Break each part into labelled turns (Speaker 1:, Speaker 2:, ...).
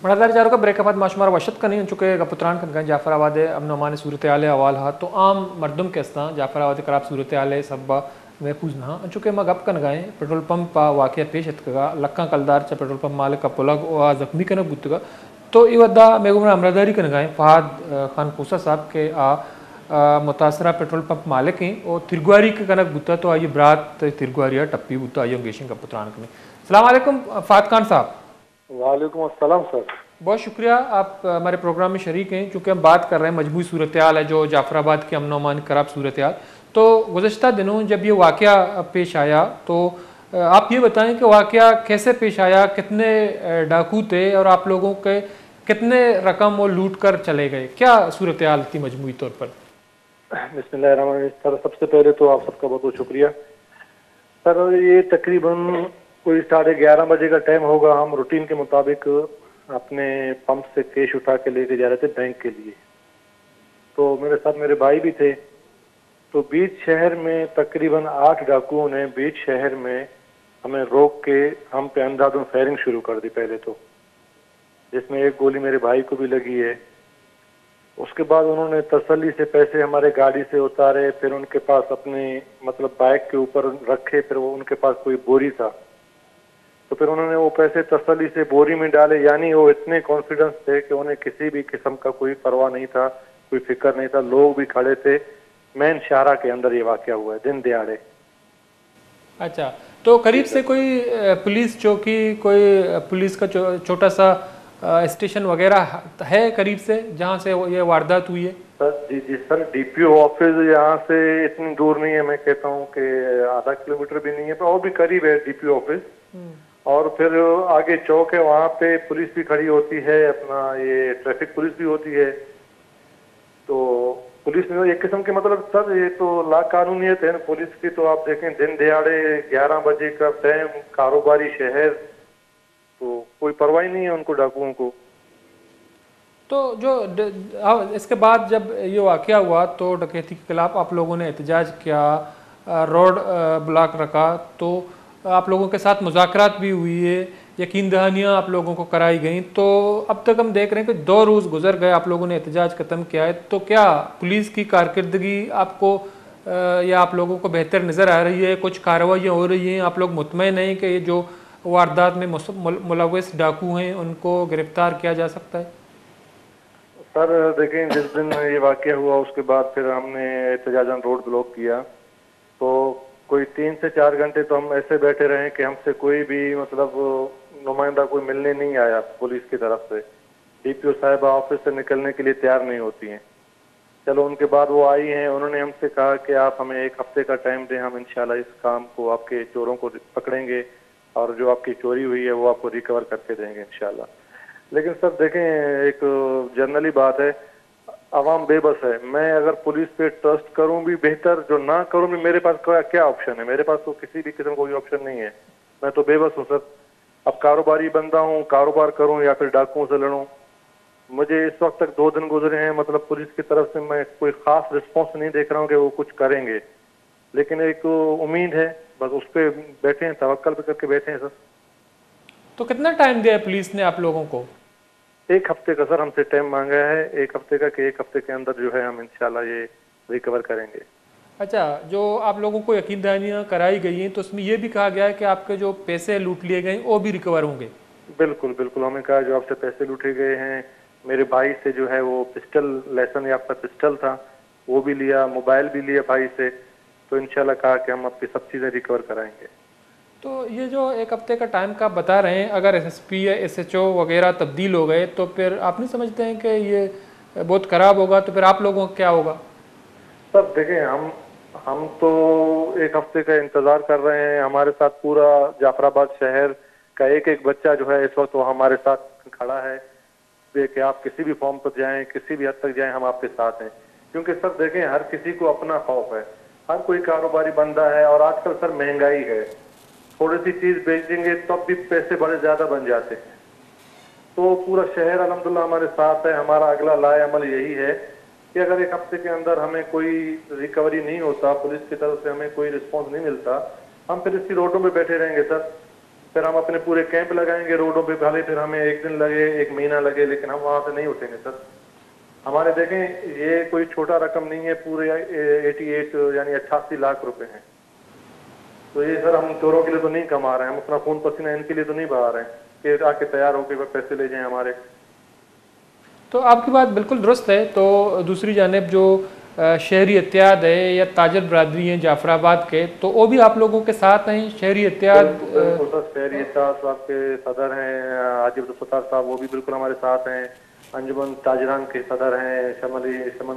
Speaker 1: मड़ादार चारों का ब्रेकअप माशुमार वशत का नहीं चुके गपुत्रान कन जाफराबाद अमन सूरत आल हवाल हा तो आम मरदम के अस्ता जाफराबाद खराब सूरत आल सब महफूज ना चुके मैं गप कन गए पेट्रोल पंप वाक़ पेश एतगा लक्का कलदार चा पेट्रोल पंप मालिक का पुलग जख्मी कन बुतगा तो इवदा मेगुमरा अमरादारी कन गए फहाद खान पूसा साहब के मुतासरा पेट्रोल पंप मालिक हैं और तिरगुआरी के कनक बुता तो आइए बरात तिरगुआरिया टप्पी बुता आइए गेशिंग गपुत्रान कने। अस्सलाम वालेकुम फहाद खान साहब।
Speaker 2: वालेकुम अस्सलाम सर।
Speaker 1: बहुत शुक्रिया आप हमारे प्रोग्राम में शरीक हैं क्योंकि हम बात कर रहे हैं मजबूरी सूरत हाल है जो जाफराबाद के अमन अमान खराब सूरत हाल। तो गुज़श्ता दिनों जब ये वाक़या पेश आया तो आप ये बताएं कि वाक़या कैसे पेश आया, कितने डाकू थे और आप लोगों के कितने रकम वो लूट कर चले गए, क्या सूरत हाल थी मजमूई तौर पर?
Speaker 2: बिस्मिल्लाहिर्रहमानिर्रहीम सर, सबसे पहले तो आप सबका बहुत बहुत शुक्रिया सर। ये तकरीबन कोई 11:30 बजे का टाइम होगा। हम रूटीन के मुताबिक अपने पंप से कैश उठा के लेके जा रहे थे बैंक के लिए। तो मेरे साथ मेरे भाई भी थे। तो बीच शहर में तकरीबन 8 डाकुओं ने बीच शहर में हमें रोक के हम पे अंधाधुंध फायरिंग शुरू कर दी पहले तो, जिसमें एक गोली मेरे भाई को भी लगी है। उसके बाद उन्होंने तसल्ली से पैसे हमारे गाड़ी से उतारे, फिर उनके पास अपने मतलब बाइक के ऊपर रखे, फिर वो उनके पास कोई बोरी था तो फिर उन्होंने वो पैसे तसल्ली से बोरी में डाले। यानी वो इतने कॉन्फिडेंस थे कि उन्हें किसी भी किस्म का कोई परवाह नहीं था, कोई फिक्र नहीं था। लोग भी खड़े थे। मेन शाहरा के अंदर ये वाकया हुआ है दिन दिहाड़े।
Speaker 1: अच्छा, तो करीब से कोई पुलिस चौकी, कोई पुलिस का छोटा सा स्टेशन वगैरह है करीब से जहां से ये वारदात हुई है?
Speaker 2: सर जी जी सर, डीपीओ ऑफिस यहाँ से इतनी दूर नहीं है। मैं कहता हूँ कि आधा किलोमीटर भी नहीं है, पर और भी करीब है डीपीओ ऑफिस। और फिर आगे चौक है, वहाँ पे पुलिस भी खड़ी होती है, अपना ये ट्रैफिक पुलिस भी होती है। तो पुलिस में एक किस्म के मतलब सर ये तो लाकानूनियत है ना पुलिस की। तो आप देखें दिन दिहाड़े 11 बजे का टाइम, कारोबारी शहर, तो कोई परवाह नहीं है उनको, डाकुओं को।
Speaker 1: तो जो इसके बाद जब ये वाकया हुआ तो डकैती के खिलाफ आप लोगों ने एहतजाज किया, रोड ब्लॉक रखा, तो आप लोगों के साथ मुज़ाकरात भी हुई है, यकीन दहानियाँ आप लोगों को कराई गई। तो अब तक हम देख रहे हैं कि 2 रोज़ गुजर गए, आप लोगों ने एहतजाज ख़त्म किया है। तो क्या पुलिस की कारकर्दगी आपको या आप लोगों को बेहतर नज़र आ रही है? कुछ कार्रवाइयाँ हो रही हैं? आप लोग मुतमईन हैं कि ये जो वारदात में मुलव्वस डाकू हैं उनको गिरफ्तार किया जा सकता है?
Speaker 2: सर देखें, जिस दिन ये वाकया हुआ उसके बाद फिर हमने एहतजाजन रोड ब्लॉक किया। तो कोई 3 से 4 घंटे तो हम ऐसे बैठे रहे कि हमसे कोई भी मतलब नुमाइंदा कोई मिलने नहीं आया पुलिस की तरफ से। डीपीओ साहिबा ऑफिस से निकलने के लिए तैयार नहीं होती हैं। चलो उनके बाद वो आई हैं, उन्होंने हमसे कहा कि आप हमें 1 हफ्ते का टाइम दें, हम इंशाल्लाह इस काम को, आपके चोरों को पकड़ेंगे और जो आपकी चोरी हुई है वो आपको रिकवर करके देंगे इंशाल्लाह। लेकिन सर देखें, एक जनरली बात है, आवाम बेबस है। मैं अगर पुलिस पे ट्रस्ट करूं भी बेहतर, जो ना करूं भी मेरे पास क्या ऑप्शन है? मेरे पास तो किसी भी किस्म का कोई ऑप्शन नहीं है। मैं तो बेबस हूं सर। अब कारोबारी बंदा हूं, कारोबार करूं या फिर डाकुओं से लड़ूं। मुझे इस वक्त तक 2 दिन गुजरे हैं, मतलब पुलिस की तरफ से मैं कोई खास रिस्पॉन्स नहीं देख रहा हूँ कि वो कुछ करेंगे। लेकिन एक उम्मीद है, बस उस पर बैठे हैं, तवक्कल पे करके बैठे हैं सर।
Speaker 1: तो कितना टाइम दिया है पुलिस ने आप लोगों को?
Speaker 2: 1 हफ्ते का सर हमसे टाइम मांगा है, 1 हफ्ते का, कि 1 हफ्ते के अंदर जो है हम इंशाल्लाह ये रिकवर करेंगे।
Speaker 1: अच्छा, जो आप लोगों को यकीन दहानियाँ कराई गई हैं तो उसमें यह भी कहा गया है कि आपके जो पैसे लूट लिए गए वो भी रिकवर होंगे?
Speaker 2: बिल्कुल बिल्कुल, हमें कहा जो आपसे पैसे लूटे गए हैं। मेरे भाई से जो है वो पिस्टल, लाइसेंस याफ्ता पिस्टल था, वो भी लिया, मोबाइल भी लिया भाई से। तो इंशाल्लाह कहा कि हम आपकी सब चीज़ें रिकवर कराएंगे।
Speaker 1: तो ये जो 1 हफ्ते का टाइम का बता रहे हैं, अगर एसएसपी या एसएचओ वगैरह तब्दील हो गए तो फिर आप नहीं समझते हैं कि ये बहुत ख़राब होगा? तो फिर आप लोगों का क्या होगा?
Speaker 2: सर देखें, हम तो 1 हफ्ते का इंतजार कर रहे हैं। हमारे साथ पूरा जाफराबाद शहर का एक एक बच्चा जो है इस वक्त वो हमारे साथ खड़ा है कि आप किसी भी फॉर्म पर जाएं, किसी भी हद तक जाएं, हम आपके साथ हैं। क्योंकि सर देखें, हर किसी को अपना खौफ है, हर कोई कारोबारी बंदा है। और आजकल सर महंगाई है, थोड़ी सी चीज बेच देंगे तब भी पैसे बड़े ज्यादा बन जाते हैं। तो पूरा शहर अल्हम्दुलिल्लाह हमारे साथ है। हमारा अगला लाए अमल यही है कि अगर 1 हफ्ते के अंदर हमें कोई रिकवरी नहीं होता, पुलिस की तरफ से हमें कोई रिस्पॉन्स नहीं मिलता, हम फिर इसी रोडों पे बैठे रहेंगे सर। फिर हम अपने पूरे कैंप लगाएंगे रोडों पे, भले फिर हमें एक दिन लगे, एक महीना लगे, लेकिन हम वहां से नहीं उठेंगे सर। हमारे देखें, ये कोई छोटा रकम नहीं है, पूरे 88 यानी 88 लाख रुपए हैं। तो ये सर हम चोरों के लिए तो नहीं कमा रहे हैं, हम अपना खून पसीना इनके लिए तो नहीं बहा रहे हैं कि आके तैयार होकर पैसे ले जाएं हमारे।
Speaker 1: तो आपकी बात बिल्कुल दुरुस्त है। तो दूसरी जानिब जो शहरी एहतियात है या ताजर बरदरी हैं जाफराबाद के, तो वो भी आप लोगों के साथ हैं? शहरी एहतियात
Speaker 2: बिल्कुल सर, शहरी एहतियात आपके सदर हैं हाजी अब्दुल सत्तार साहब, वो भी बिल्कुल हमारे साथ हैं। अंजुमन ताजरान के सदर हैं शमन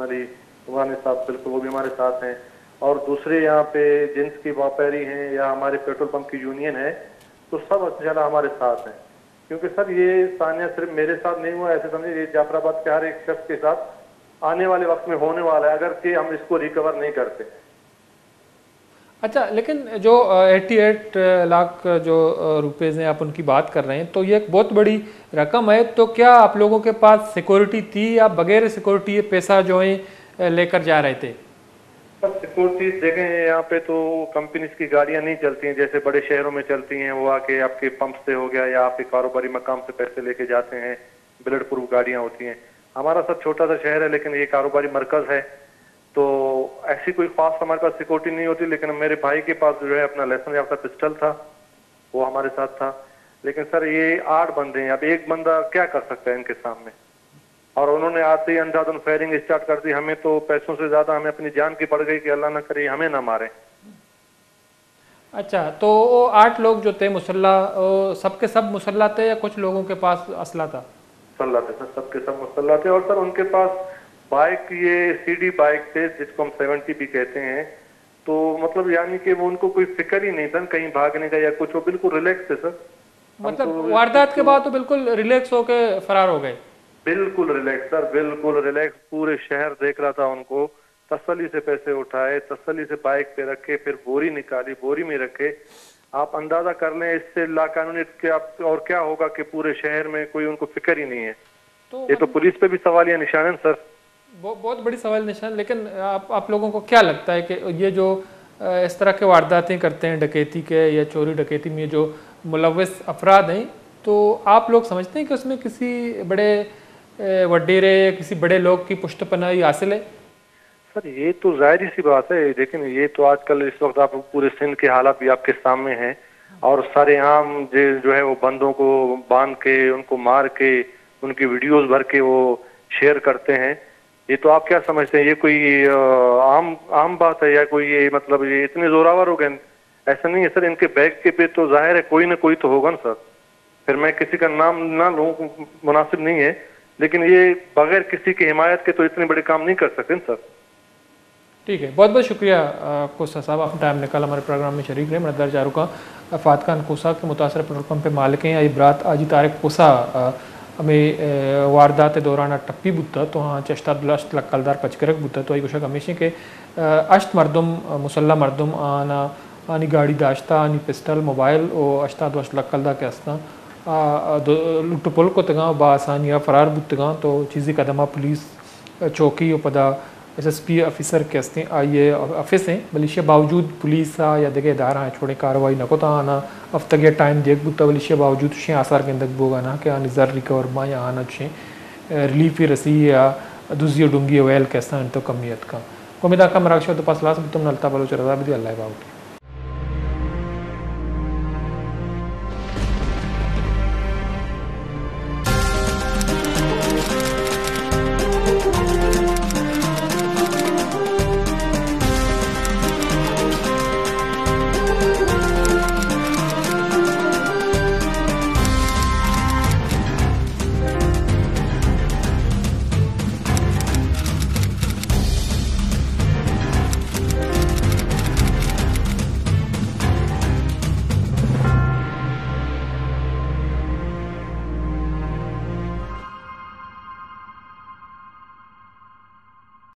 Speaker 2: अली उमरानी साहब, बिल्कुल वो भी हमारे साथ हैं। और दूसरे यहाँ पे जिन्स की व्यापारी हैं या हमारे पेट्रोल पंप की यूनियन है, तो सब इंशाल्लाह हमारे साथ हैं। क्योंकि सर ये सानिया सिर्फ मेरे साथ नहीं हुआ, ऐसे समझिए ये जाफराबाद के हर एक शख्स के साथ आने वाले वक्त में होने वाला है, अगर कि हम इसको रिकवर नहीं करते।
Speaker 1: अच्छा, लेकिन जो 88 लाख जो रुपए हैं आप उनकी बात कर रहे हैं, तो ये एक बहुत बड़ी रकम है। तो क्या आप लोगों के पास सिक्योरिटी थी या बगैर सिक्योरिटी ये पैसा जो है लेकर जा रहे थे?
Speaker 2: सब सिक्योरिटी देखें, यहाँ पे तो कंपनीज की गाड़ियां नहीं चलती हैं जैसे बड़े शहरों में चलती हैं। वो आके आपके पंप से हो गया या आपके कारोबारी मकाम से पैसे लेके जाते हैं, बुलेट प्रूफ गाड़ियां होती हैं। हमारा सब छोटा सा शहर है, लेकिन ये कारोबारी मरकज है, तो ऐसी कोई खास हमारे पास सिक्योरिटी नहीं होती। लेकिन मेरे भाई के पास जो है अपना लाइसेंस याफ्ता पिस्टल था, वो हमारे साथ था। लेकिन सर ये 8 बंदे हैं, अब एक बंदा क्या कर सकता है इनके सामने? और उन्होंने आते ही अंधाधुन फायरिंग स्टार्ट कर दी। हमें तो पैसों से ज्यादा हमें अपनी जान की पड़ गई कि अल्लाह ना करे हमें ना मारे।
Speaker 1: अच्छा, तो वो 8 लोग जो थे मुसल्ला, सबके सब मुसल्ला थे या कुछ लोगों के पास असला था?
Speaker 2: मुसल्ला थे सर, सबके सब मुसल्ला थे। और सर उनके पास बाइक, ये सीडी बाइक थे जिसको हम 70 भी कहते हैं। तो मतलब यानी कि वो उनको कोई फिक्र ही नहीं था कहीं भागने का या कुछ, वो बिल्कुल रिलैक्स थे सर।
Speaker 1: मतलब वारदात के बाद तो बिल्कुल रिलैक्स होके फरार हो गए?
Speaker 2: बिल्कुल रिलैक्स सर, बिल्कुल रिलैक्स। पूरे शहर देख रहा था उनको, तसल्ली से पैसे उठाए, तसल्ली से बाइक पे रखे, फिर बोरी निकाली, बोरी में रखे। आप अंदाजा कर लें इससे लाकानूनियत के आप और क्या होगा कि पूरे शहर में कोई उनको फिक्र ही नहीं है। तो ये तो पुलिस पे भी सवालिया निशान है सर।
Speaker 1: बहुत बड़ी सवाल निशान। लेकिन आप लोगों को क्या लगता है कि ये जो इस तरह के वारदातें करते हैं डकैती के या चोरी डकैती में जो मुलव्वस अफराद हैं, तो आप लोग समझते हैं कि उसमें किसी बड़े वडेरे या किसी बड़े लोग की पुष्टपनाही हासिल है?
Speaker 2: सर ये तो जाहिर सी बात है, लेकिन ये तो आजकल इस वक्त आप पूरे सिंध के हालात भी आपके सामने हैं। और सारे आम जो है वो बंदों को बांध के, उनको मार के, उनकी वीडियोस भर के वो शेयर करते हैं। ये तो आप क्या समझते हैं, ये कोई आम बात है या कोई ये मतलब ये इतने जोरावर हो गए? ऐसा नहीं है सर, इनके बैग के पे तो जाहिर है कोई ना कोई तो होगा ना सर। फिर मैं किसी का नाम ना लूं, मुनासिब नहीं है, लेकिन ये बगैर किसी की हिमायत के तो इतने बड़े काम नहीं कर सकते सर।
Speaker 1: ठीक है, बहुत बहुत शुक्रिया कोसा साहब, आपने टाइम निकाला हमारे प्रोग्राम में शरीक रहे। मदर जारूका फात खान कोसा के मुतासर पेट्रोल पंप पे मालिक हैं। आई बरात आजी तारिक कोसा हमें वारदात दौरान टप्पी बुता तो हाँ चश्ता दुलश्त लक्कलदार पचकरक बुता तो आई कुछ हमेशा के अश्त मरदम मुसल्ला मरदम आना आनी गाड़ी दाश्ता आनी पिस्टल मोबाइल और अश्ता दुलश्त लक्कलदा के अस्ता लुटपुल को तगा बासानिया फरार बुतगा। तो चीज़ी कदमा पुलिस चौकी और पदा SSP ऑफिसर के हस्ते आइए ऑफिस हैं, बलिशे बावजूद पुलिस या देखे इदारा है छोड़े कार्रवाई न को आना हफ्ते टाइम देख बुता बलिशे बावजूद छे आसार के अंदर बोगा ना कि आने जर रिकवर मा या आना छे रिलीफ रसी या दूसरी डूंगी वेल कैसा तो कमियत का को मिदा का मराक्षा तो पास लास तुम नलता बलोच रजा भी अल्लाह बाउट।